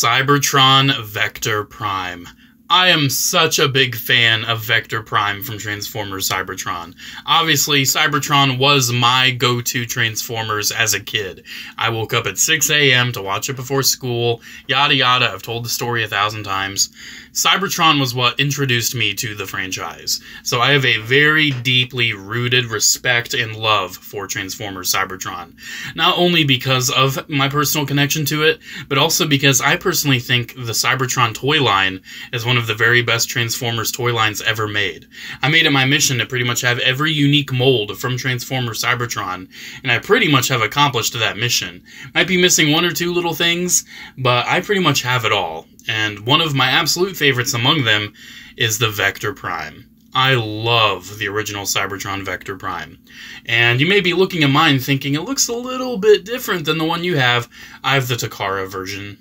Cybertron Vector Prime. I am such a big fan of Vector Prime from Transformers Cybertron. Obviously, Cybertron was my go-to Transformers as a kid. I woke up at 6 a.m. to watch it before school, yada yada, I've told the story 1,000 times. Cybertron was what introduced me to the franchise, so I have a very deeply rooted respect and love for Transformers Cybertron. Not only because of my personal connection to it, but also because I personally think the Cybertron toy line is one of the very best Transformers toy lines ever made. I made it my mission to pretty much have every unique mold from Transformers Cybertron, and I pretty much have accomplished that mission. Might be missing one or two little things, but I pretty much have it all. And one of my absolute favorites among them is the Vector Prime. I love the original Cybertron Vector Prime. And you may be looking at mine thinking it looks a little bit different than the one you have. I have the Takara version.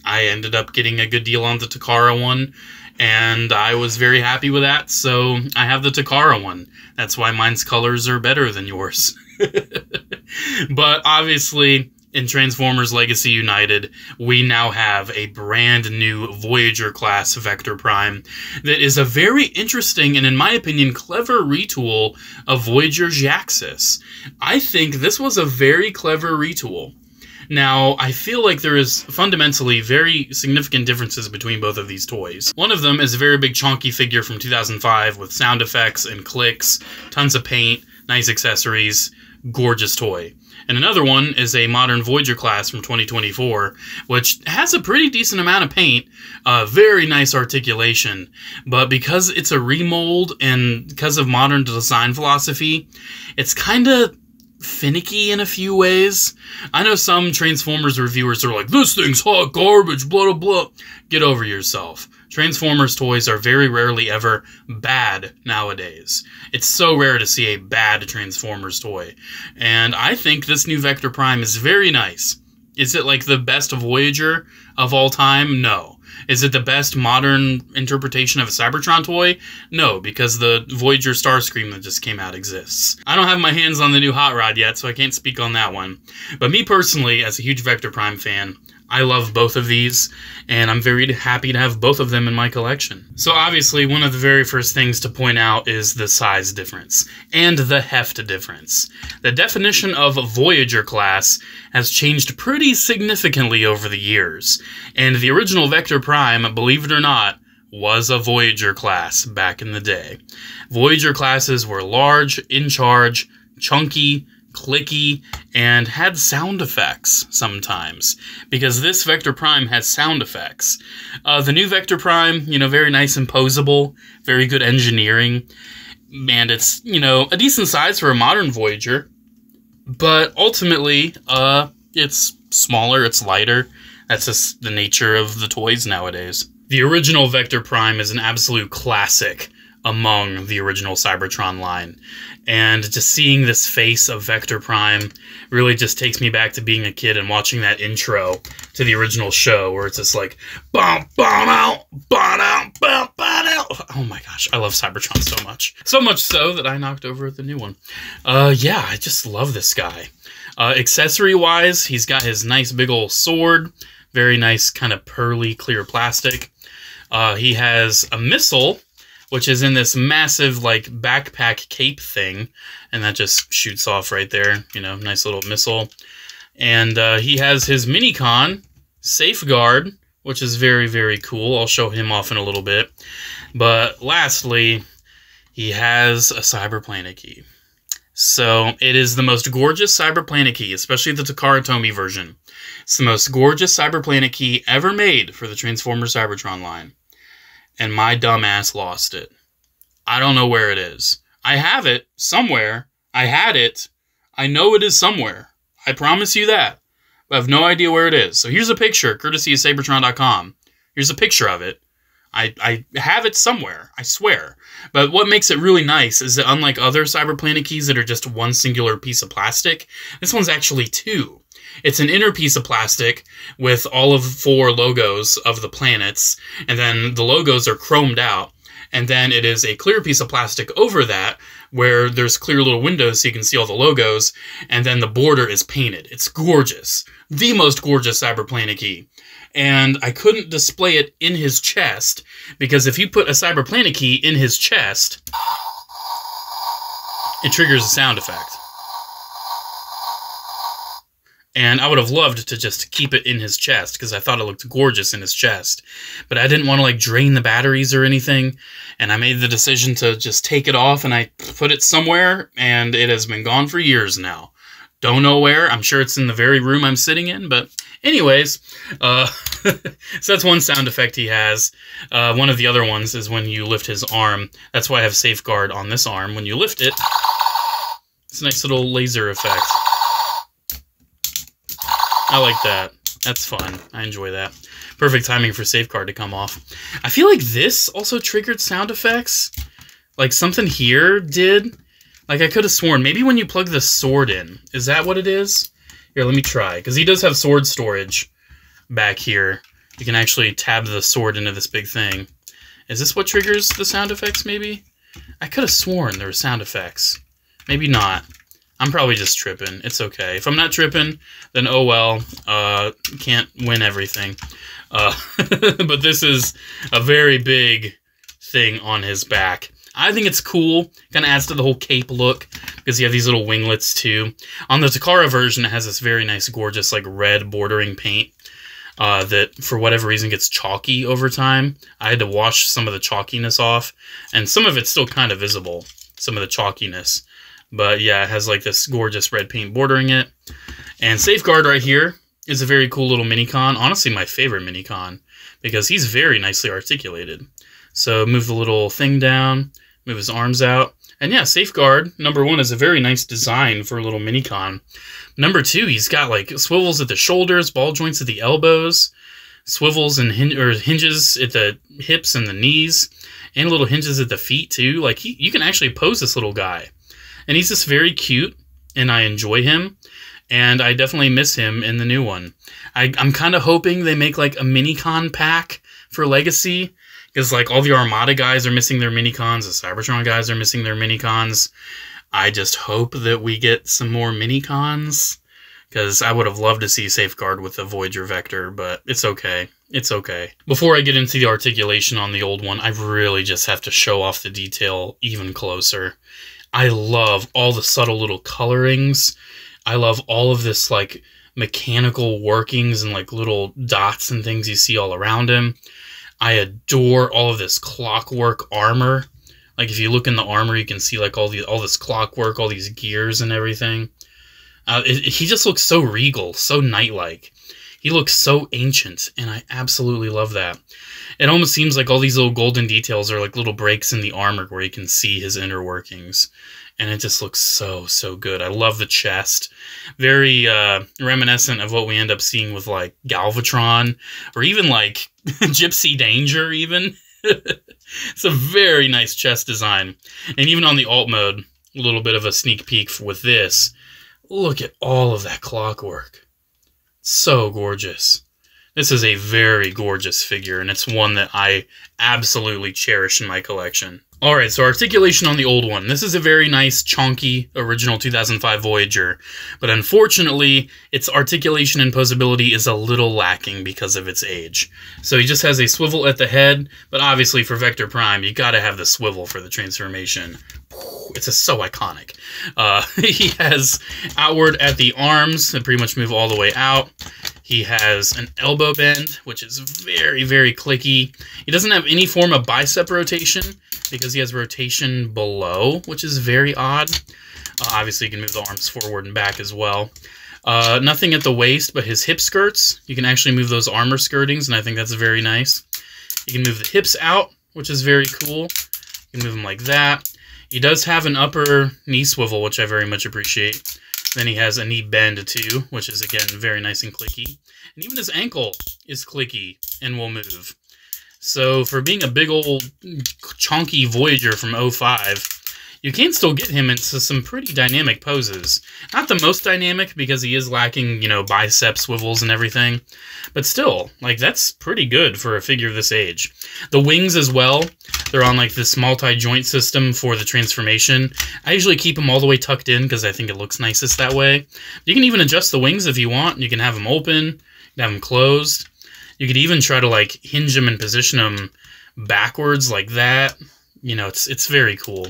I ended up getting a good deal on the Takara one, and I was very happy with that, so I have the Takara one. That's why mine's colors are better than yours. But obviously, in Transformers Legacy United, we now have a brand new Voyager class Vector Prime that is a very interesting and, in my opinion, clever retool of Voyager's Yaxis. I think this was a very clever retool. Now, I feel like there is fundamentally very significant differences between both of these toys. One of them is a very big chonky figure from 2005 with sound effects and clicks, tons of paint, nice accessories, gorgeous toy. And another one is a modern Voyager class from 2024, which has a pretty decent amount of paint, very nice articulation, but because it's a remold and because of modern design philosophy, it's kind of finicky in a few ways. I know some Transformers reviewers are like, this thing's hot garbage, blah, blah, blah. Get over yourself. Transformers toys are very rarely ever bad nowadays. It's so rare to see a bad Transformers toy. And I think this new Vector Prime is very nice. Is it like the best Voyager of all time? No. Is it the best modern interpretation of a Cybertron toy? No, because the Voyager Starscream that just came out exists. I don't have my hands on the new Hot Rod yet, so I can't speak on that one. But me personally, as a huge Vector Prime fan, I love both of these, and I'm very happy to have both of them in my collection. So obviously, one of the very first things to point out is the size difference, and the heft difference. The definition of Voyager class has changed pretty significantly over the years, and the original Vector Prime, believe it or not, was a Voyager class back in the day. Voyager classes were large, in charge, chunky, clicky, and had sound effects sometimes, because this Vector Prime has sound effects. The new Vector Prime, very nice and posable, very good engineering, and it's, a decent size for a modern Voyager, but ultimately, it's smaller, it's lighter. That's just the nature of the toys nowadays. The original Vector Prime is an absolute classic among the original Cybertron line. And just seeing this face of Vector Prime really just takes me back to being a kid and watching that intro to the original show where it's just like, bum, bum, out, bum, out, bum, bum, out. Oh my gosh, I love Cybertron so much. So much so that I knocked over the new one. Yeah, I just love this guy. Accessory-wise, he's got his nice big old sword, very nice kind of pearly clear plastic. He has a missile, which is in this massive, like, backpack cape thing, and that just shoots off right there, nice little missile. And he has his Minicon Safeguard, which is very, very cool. I'll show him off in a little bit. But lastly, he has a Cyberplanet key. So it is the most gorgeous Cyberplanet key, especially the Takara Tomy version. It's the most gorgeous Cyberplanet key ever made for the Transformers Cybertron line. And my dumbass lost it. I don't know where it is. I have it somewhere. I had it. I know it is somewhere. I promise you that. But I have no idea where it is. So here's a picture, courtesy of Cybertron.com. Here's a picture of it. I have it somewhere, I swear. But what makes it really nice is that unlike other Cyberplanet keys that are just one singular piece of plastic, this one's actually two. It's an inner piece of plastic with all of 4 logos of the planets, and then the logos are chromed out. And then it is a clear piece of plastic over that, where there's clear little windows so you can see all the logos, and then the border is painted. It's gorgeous. the most gorgeous Cyberplanet key. And I couldn't display it in his chest, because if you put a Cyberplanet key in his chest, it triggers a sound effect. And I would have loved to just keep it in his chest, because I thought it looked gorgeous in his chest. But I didn't want to, like, drain the batteries or anything, and I made the decision to just take it off, and I put it somewhere, and it has been gone for years now. Don't know where. I'm sure it's in the very room I'm sitting in, but anyways, so that's one sound effect he has. One of the other ones is when you lift his arm. That's why I have safeguard on this arm. When you lift it, it's a nice little laser effect. I like that. That's fun. I enjoy that. Perfect timing for safeguard to come off. I feel like this also triggered sound effects. Like something here did. Like, I could have sworn, maybe when you plug the sword in. Is that what it is? Here, let me try. Because he does have sword storage back here. You can actually tab the sword into this big thing. Is this what triggers the sound effects, maybe? I could have sworn there were sound effects. Maybe not. I'm probably just tripping. It's okay. If I'm not tripping, then oh well. Can't win everything. But this is a very big thing on his back. I think it's cool. Kind of adds to the whole cape look, because you have these little winglets too. On the Takara version, it has this very nice, gorgeous, like red bordering paint that, for whatever reason, gets chalky over time. I had to wash some of the chalkiness off, and some of it's still kind of visible, some of the chalkiness. But yeah, it has like this gorgeous red paint bordering it. And Safeguard right here is a very cool little minicon. Honestly, my favorite minicon, because he's very nicely articulated. So move the little thing down, move his arms out. And yeah, Safeguard, number one, is a very nice design for a little minicon. Number two, he's got like swivels at the shoulders, ball joints at the elbows, swivels and hinges at the hips and the knees, and little hinges at the feet too. Like, you can actually pose this little guy. And he's just very cute, and I enjoy him. And I definitely miss him in the new one. I'm kind of hoping they make like a minicon pack for Legacy, because like all the Armada guys are missing their minicons, the Cybertron guys are missing their minicons. I just hope that we get some more minicons, because I would have loved to see Safeguard with the Voyager Vector, but it's okay. It's okay. Before I get into the articulation on the old one, I really just have to show off the detail even closer. I love all the subtle little colorings. I love all of this like mechanical workings and like little dots and things you see all around him. I adore all of this clockwork armor. Like, if you look in the armor, you can see like all this clockwork, all these gears and everything. He just looks so regal, so knight-like. He looks so ancient, and I absolutely love that. It almost seems like all these little golden details are like little breaks in the armor where you can see his inner workings. And it just looks so, so good. I love the chest. Very reminiscent of what we end up seeing with like Galvatron, or even like Gypsy Danger even. It's a very nice chest design. And even on the alt mode, a little bit of a sneak peek with this. Look at all of that clockwork. So gorgeous. This is a very gorgeous figure, and it's one that I absolutely cherish in my collection. Alright, so articulation on the old one. This is a very nice, chonky, original 2005 Voyager, but unfortunately, its articulation and posability is a little lacking because of its age. So he just has a swivel at the head, but obviously for Vector Prime, you gotta have the swivel for the transformation. It's just so iconic. He has outward at the arms that pretty much move all the way out. He has an elbow bend, which is very, very clicky. He doesn't have any form of bicep rotation because he has rotation below, which is very odd. Obviously, you can move the arms forward and back as well. Nothing at the waist, but his hip skirts. You can actually move those armor skirtings, and I think that's very nice. You can move the hips out, which is very cool. You can move them like that. He does have an upper knee swivel, which I very much appreciate. Then he has a knee bend too, which is, again, very nice and clicky. And even his ankle is clicky and will move. So for being a big old chonky Voyager from 05, you can still get him into some pretty dynamic poses. Not the most dynamic because he is lacking, you know, bicep swivels and everything. But still, like, that's pretty good for a figure of this age. The wings as well, they're on, like, this multi-joint system for the transformation. I usually keep them all the way tucked in because I think it looks nicest that way. You can even adjust the wings if you want. You can have them open, you can have them closed. You could even try to, like, hinge them and position them backwards like that. You know, it's very cool.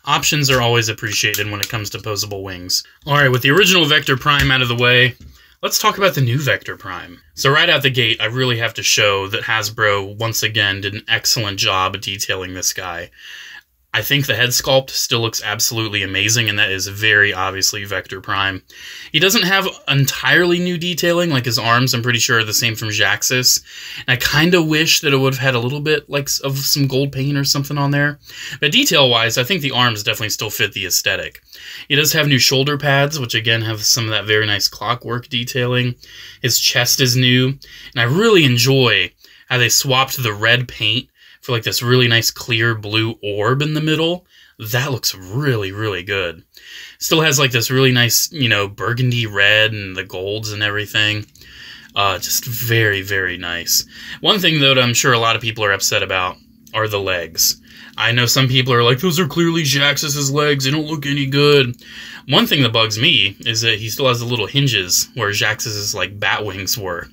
Options are always appreciated when it comes to posable wings. Alright, with the original Vector Prime out of the way, let's talk about the new Vector Prime. So right out the gate, I really have to show that Hasbro, once again, did an excellent job detailing this guy. I think the head sculpt still looks absolutely amazing, and that is very obviously Vector Prime. He doesn't have entirely new detailing, like his arms, I'm pretty sure, are the same from Jaxus. And I kind of wish that it would have had a little bit like of some gold paint or something on there. But detail-wise, I think the arms definitely still fit the aesthetic. He does have new shoulder pads, which again have some of that very nice clockwork detailing. His chest is new, and I really enjoy how they swapped the red paint for like this really nice clear blue orb in the middle. That looks really, really good. Still has like this really nice, you know, burgundy red and the golds and everything. Just very, very nice. One thing though that I'm sure a lot of people are upset about are the legs. I know some people are like, those are clearly Jaxus's legs, they don't look any good. One thing that bugs me is that he still has the little hinges where Jaxus's like bat wings were.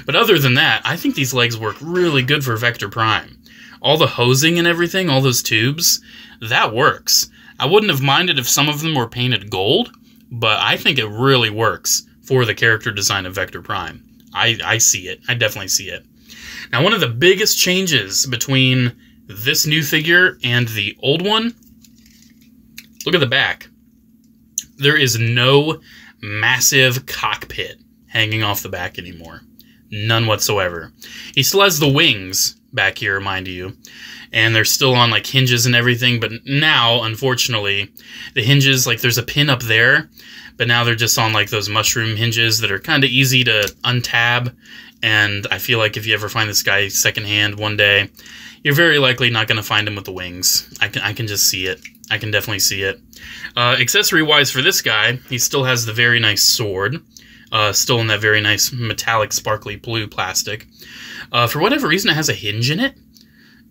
But other than that, I think these legs work really good for Vector Prime. All the hosing and everything, all those tubes, that works. I wouldn't have minded if some of them were painted gold, but I think it really works for the character design of Vector Prime. I see it. I definitely see it. Now, one of the biggest changes between this new figure and the old one, look at the back. There is no massive cockpit hanging off the back anymore. None whatsoever. He still has the wings back here, mind you, and they're still on like hinges and everything, but now, unfortunately, the hinges, like there's a pin up there, but now they're just on like those mushroom hinges that are kind of easy to untab, and I feel like if you ever find this guy secondhand one day, you're very likely not going to find him with the wings. I can just see it. I can definitely see it. Accessory-wise for this guy, he still has the very nice sword, still in that very nice metallic sparkly blue plastic. For whatever reason, it has a hinge in it,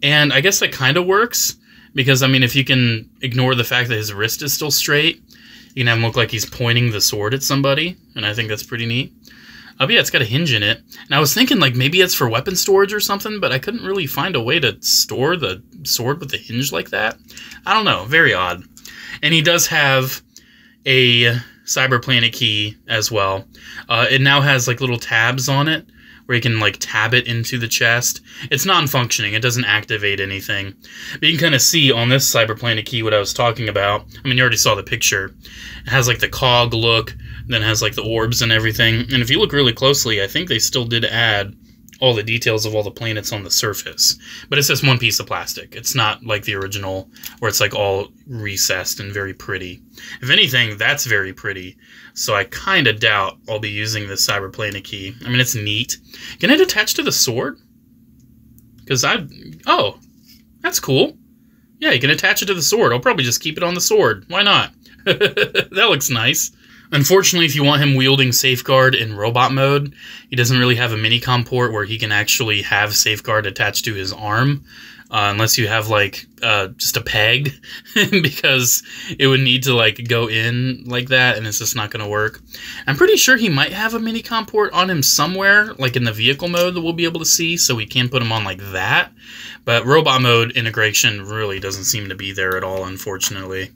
and I guess that kind of works, because, I mean, if you can ignore the fact that his wrist is still straight, you can have him look like he's pointing the sword at somebody, and I think that's pretty neat. But yeah, it's got a hinge in it, and I was thinking, like, maybe it's for weapon storage or something, but I couldn't really find a way to store the sword with a hinge like that. I don't know, very odd. And he does have a Cyberplanet key as well. It now has, like, little tabs on it, where you can, like, tab it into the chest. It's non-functioning. It doesn't activate anything. But you can kind of see on this Cyberplanet key what I was talking about. I mean, you already saw the picture. It has, like, the cog look, then it has, like, the orbs and everything. And if you look really closely, I think they still did add all the details of all the planets on the surface. But it's just one piece of plastic. It's not like the original, where it's, like, all recessed and very pretty. If anything, that's very pretty. So I kind of doubt I'll be using this Cyberplanet key. I mean, it's neat. Can it attach to the sword? Because oh, that's cool. Yeah, you can attach it to the sword. I'll probably just keep it on the sword. Why not? That looks nice. Unfortunately, if you want him wielding Safeguard in robot mode, he doesn't really have a minicom port where he can actually have Safeguard attached to his arm. Unless you have, like, just a peg, because it would need to, like, go in like that, and it's just not going to work. I'm pretty sure he might have a minicom port on him somewhere, like in the vehicle mode that we'll be able to see, so we can put him on like that. But robot mode integration really doesn't seem to be there at all, unfortunately.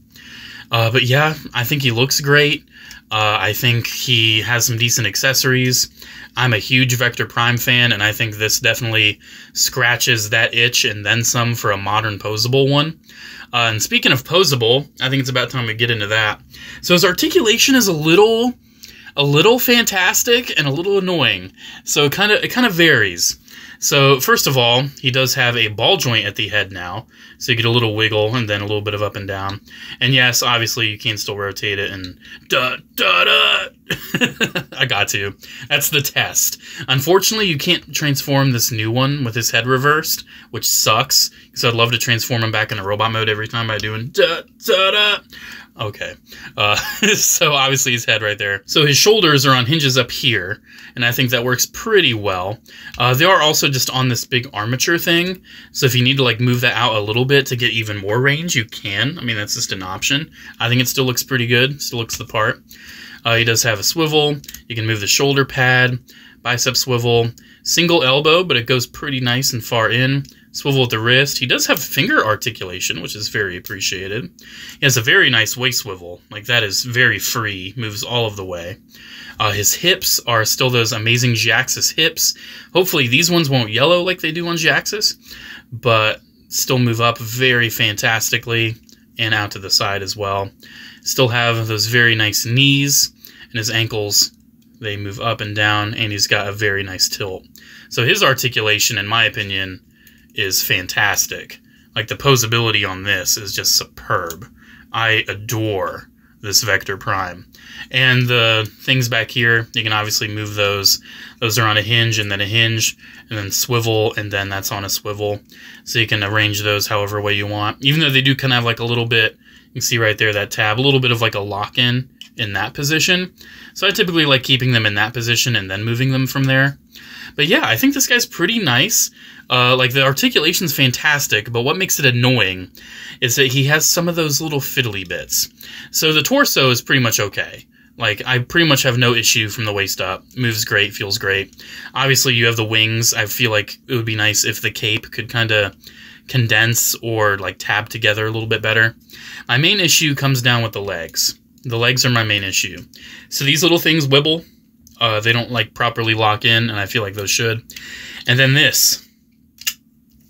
But yeah, I think he looks great. I think he has some decent accessories. I'm a huge Vector Prime fan, and I think this definitely scratches that itch and then some for a modern posable one. And speaking of posable, I think it's about time we get into that. So his articulation is a little fantastic and a little annoying. So it kind of varies. So first of all, he does have a ball joint at the head now, so you get a little wiggle and then a little bit of up and down. And yes, obviously you can still rotate it and I got to. That's the test. Unfortunately, you can't transform this new one with his head reversed, which sucks, because I'd love to transform him back into robot mode every time by doing da-da-da. Okay. So obviously his head right there. So his shoulders are on hinges up here, and I think that works pretty well. They are also just on this big armature thing, so if you need to like move that out a little bit to get even more range, you can. I mean, that's just an option. I think it still looks pretty good. Still looks the part. He does have a swivel. You can move the shoulder pad, bicep swivel, single elbow, but it goes pretty nice and far in. Swivel at the wrist. He does have finger articulation, which is very appreciated. He has a very nice waist swivel. Like, that is very free. Moves all of the way. His hips are still those amazing Jaxus hips. Hopefully these ones won't yellow like they do on Jaxus, but still move up very fantastically and out to the side as well. Still have those very nice knees, and his ankles, they move up and down, and he's got a very nice tilt. So his articulation, in my opinion, is fantastic. Like, the posability on this is just superb. I adore this Vector Prime. And the things back here, you can obviously move those. Those are on a hinge, and then swivel, and then that's on a swivel. So you can arrange those however way you want. Even though they do kind of have like a little bit, you can see right there that tab, a little bit of like a lock-in in that position. So I typically like keeping them in that position and then moving them from there. But yeah, I think this guy's pretty nice. Like, the articulation's fantastic, but what makes it annoying is that he has some of those little fiddly bits. So the torso is pretty much okay. Like, I pretty much have no issue from the waist up. Moves great, feels great. Obviously, you have the wings. I feel like it would be nice if the cape could kind of condense or, like, tab together a little bit better. My main issue comes down with the legs. The legs are my main issue. So these little things wibble. They don't, like, properly lock in, and I feel like those should. And then this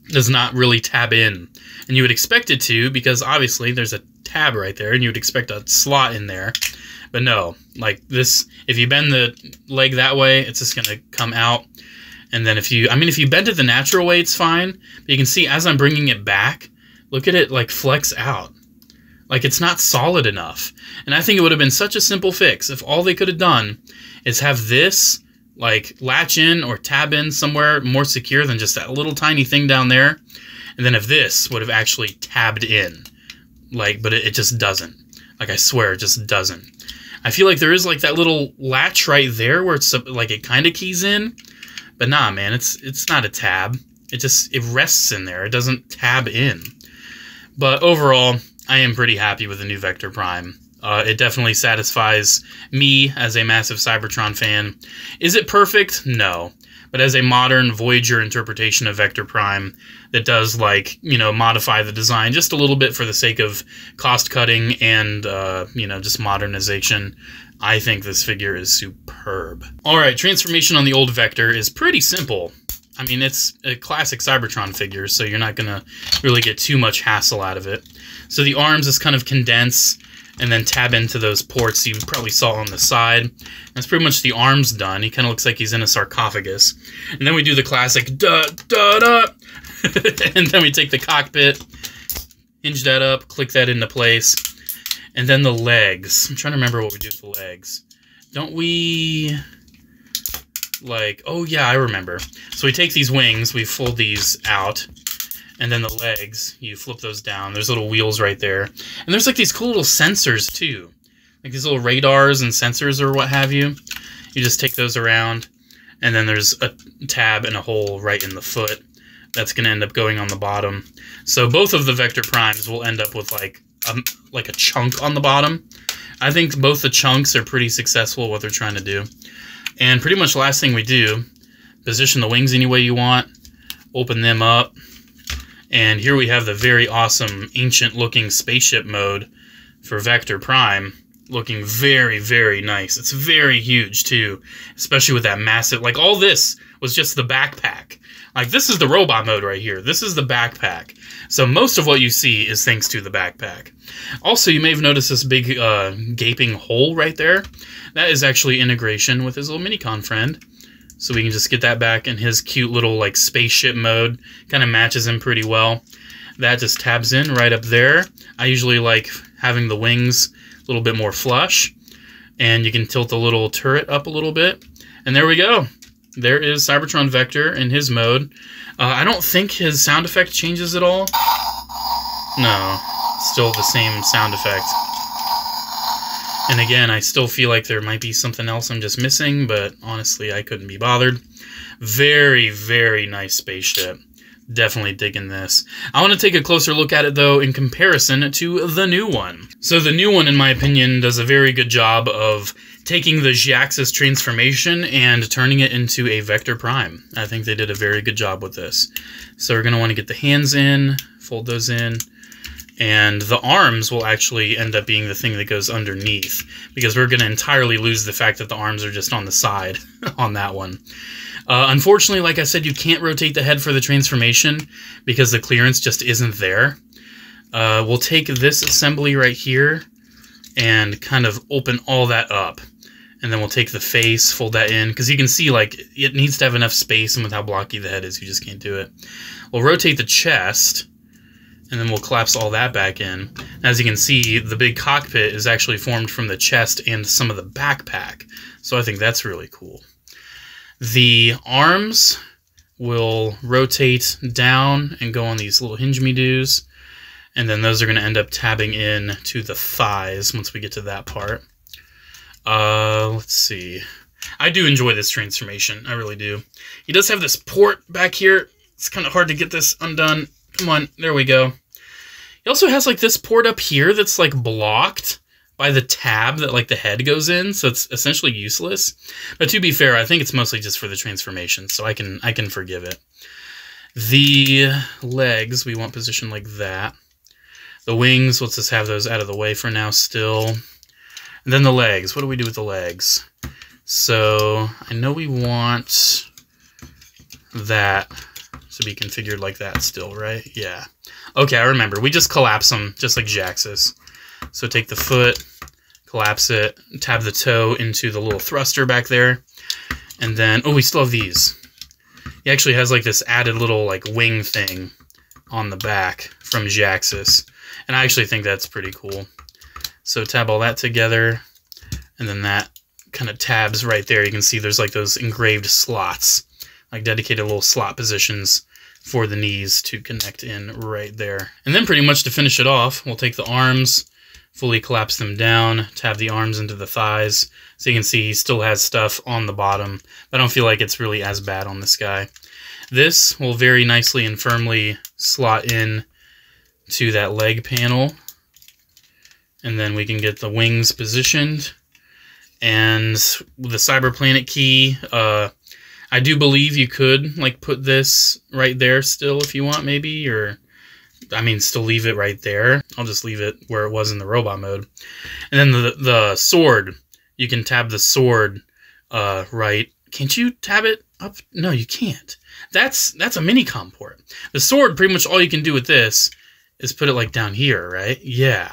does not really tab in. And you would expect it to, because obviously there's a tab right there, and you would expect a slot in there. But no, like this, if you bend the leg that way, it's just going to come out. And then if you bend it the natural way, it's fine. But you can see as I'm bringing it back, look at it like flex out. Like, it's not solid enough. And I think it would have been such a simple fix if all they could have done is have this, like, latch in or tab in somewhere more secure than just that little tiny thing down there. And then if this would have actually tabbed in. Like, but it just doesn't. Like, I swear, it just doesn't. I feel like there is, like, that little latch right there where it's, like, it kind of keys in. But nah, man, it's not a tab. It rests in there. It doesn't tab in. But overall, I am pretty happy with the new Vector Prime. It definitely satisfies me as a massive Cybertron fan. Is it perfect? No. But as a modern Voyager interpretation of Vector Prime that does, like, you know, modify the design just a little bit for the sake of cost cutting and, you know, just modernization, I think this figure is superb. Alright, transformation on the old Vector is pretty simple. I mean, it's a classic Cybertron figure, so you're not going to really get too much hassle out of it. So the arms is kind of condense and then tab into those ports you probably saw on the side. That's pretty much the arms done. He kind of looks like he's in a sarcophagus. And then we do the classic da-da-da. And then we take the cockpit, hinge that up, click that into place. And then the legs. I'm trying to remember what we do with the legs. Don't we... like, oh yeah, I remember. So we take these wings, we fold these out, and then the legs, you flip those down. There's little wheels right there. And there's like these cool little sensors too. Like these little radars and sensors or what have you. You just take those around, and then there's a tab and a hole right in the foot. That's going to end up going on the bottom. So both of the Vector Primes will end up with like a chunk on the bottom. I think both the chunks are pretty successful what they're trying to do. And pretty much the last thing we do, position the wings any way you want, open them up, and here we have the very awesome ancient-looking spaceship mode for Vector Prime, looking very, very nice. It's very huge, too, especially with that massive... like, all this was just the backpack. Like, this is the robot mode right here. This is the backpack. So most of what you see is thanks to the backpack. Also, you may have noticed this big gaping hole right there. That is actually integration with his little Minicon friend. So we can just get that back in his cute little like spaceship mode. Kind of matches him pretty well. That just tabs in right up there. I usually like having the wings a little bit more flush. And you can tilt the little turret up a little bit. And there we go. There is Cybertron Vector in his mode. I don't think his sound effect changes at all. No, still the same sound effect. And again, I still feel like there might be something else I'm just missing, but honestly, I couldn't be bothered. Very, very nice spaceship. Definitely digging this. I want to take a closer look at it, though, in comparison to the new one. So the new one, in my opinion, does a very good job of taking the Z-axis transformation and turning it into a Vector Prime. I think they did a very good job with this. So we're going to want to get the hands in, fold those in, and the arms will actually end up being the thing that goes underneath, because we're going to entirely lose the fact that the arms are just on the side on that one. Unfortunately, like I said, you can't rotate the head for the transformation because the clearance just isn't there. We'll take this assembly right here and kind of open all that up. And then we'll take the face, fold that in, because you can see, like, it needs to have enough space, and with how blocky the head is, you just can't do it. We'll rotate the chest, and then we'll collapse all that back in. As you can see, the big cockpit is actually formed from the chest and some of the backpack. So I think that's really cool. The arms will rotate down and go on these little hinge-me-doos, and then those are going to end up tabbing in to the thighs once we get to that part. Let's see. I do enjoy this transformation. I really do. He does have this port back here. It's kind of hard to get this undone. Come on, there we go. He also has like this port up here that's like blocked by the tab that like the head goes in, so it's essentially useless. But to be fair, I think it's mostly just for the transformation, so I can forgive it. The legs we want positioned like that. The wings, let's just have those out of the way for now still. And then the legs. What do we do with the legs? So I know we want that to be configured like that still, right? Yeah. Okay, I remember. We just collapse them, just like Z-axis. So take the foot, collapse it, tab the toe into the little thruster back there. And then, oh, we still have these. He actually has like this added little like wing thing on the back from Z-axis. And I actually think that's pretty cool. So tab all that together, and then that kind of tabs right there. You can see there's like those engraved slots, like dedicated little slot positions for the knees to connect in right there. And then pretty much to finish it off, we'll take the arms, fully collapse them down, tab the arms into the thighs. So you can see he still has stuff on the bottom, but I don't feel like it's really as bad on this guy. This will very nicely and firmly slot in to that leg panel. And then we can get the wings positioned. And the Cyberplanet key, I do believe you could like put this right there still if you want maybe, or I mean still leave it right there. I'll just leave it where it was in the robot mode. And then the sword, you can tab the sword right. Can't you tab it up? No, you can't. That's a mini-com port. The sword, pretty much all you can do with this is put it like down here, right? Yeah.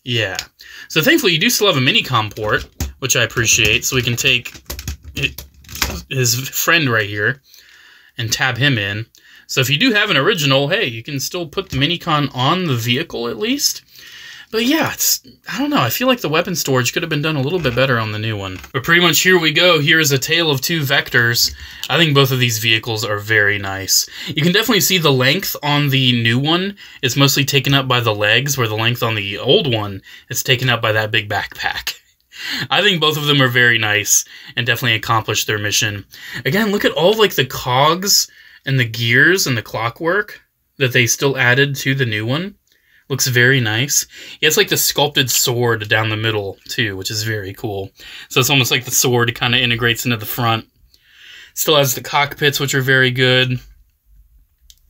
Yeah. So thankfully you do still have a mini-com port, which I appreciate. So we can take his friend right here and tab him in. So if you do have an original, hey, you can still put the mini-con on the vehicle at least. But yeah, I don't know. I feel like the weapon storage could have been done a little bit better on the new one. But pretty much here we go. Here's a tale of two vectors. I think both of these vehicles are very nice. You can definitely see the length on the new one is mostly taken up by the legs, where the length on the old one is taken up by that big backpack. I think both of them are very nice and definitely accomplish their mission. Again, look at all like the cogs and the gears and the clockwork that they still added to the new one. Looks very nice. He has like the sculpted sword down the middle too, which is very cool. So it's almost like the sword kind of integrates into the front. Still has the cockpits, which are very good.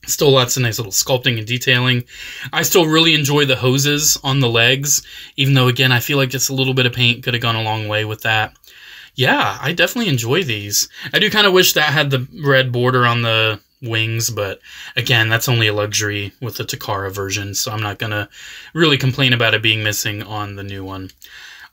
Still lots of nice little sculpting and detailing. I still really enjoy the hoses on the legs, even though, again, I feel like just a little bit of paint could have gone a long way with that. Yeah, I definitely enjoy these. I do kind of wish that had the red border on the wings, but again, that's only a luxury with the Takara version, so I'm not going to really complain about it being missing on the new one.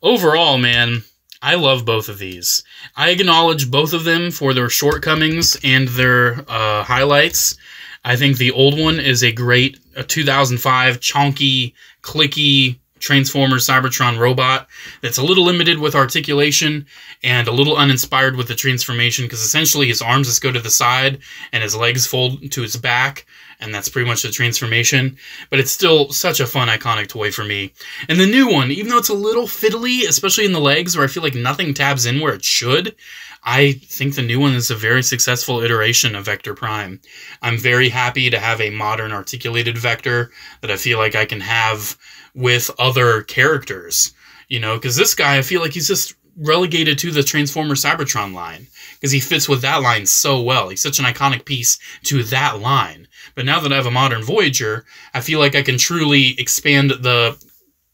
Overall, man, I love both of these. I acknowledge both of them for their shortcomings and their highlights. I think the old one is a great 2005 chonky, clicky Transformers Cybertron robot that's a little limited with articulation and a little uninspired with the transformation, because essentially his arms just go to the side and his legs fold to his back, and that's pretty much the transformation. But it's still such a fun, iconic toy for me. And the new one, even though it's a little fiddly, especially in the legs where I feel like nothing tabs in where it should, I think the new one is a very successful iteration of Vector Prime. I'm very happy to have a modern articulated Vector that I feel like I can have with other characters, you know, because this guy, I feel like he's just relegated to the Transformers Cybertron line, because he fits with that line so well. He's such an iconic piece to that line. But now that I have a modern Voyager, I feel like I can truly expand the,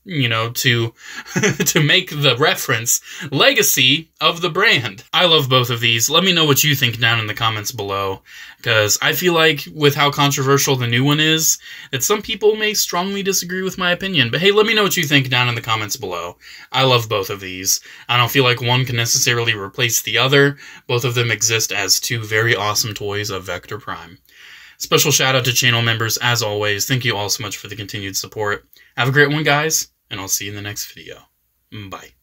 you know, to make the reference legacy of the brand. I love both of these. Let me know what you think down in the comments below, because I feel like with how controversial the new one is, that some people may strongly disagree with my opinion. But hey, let me know what you think down in the comments below. I love both of these. I don't feel like one can necessarily replace the other. Both of them exist as two very awesome toys of Vector Prime. Special shout out to channel members as always. Thank you all so much for the continued support. Have a great one, guys, and I'll see you in the next video. Bye.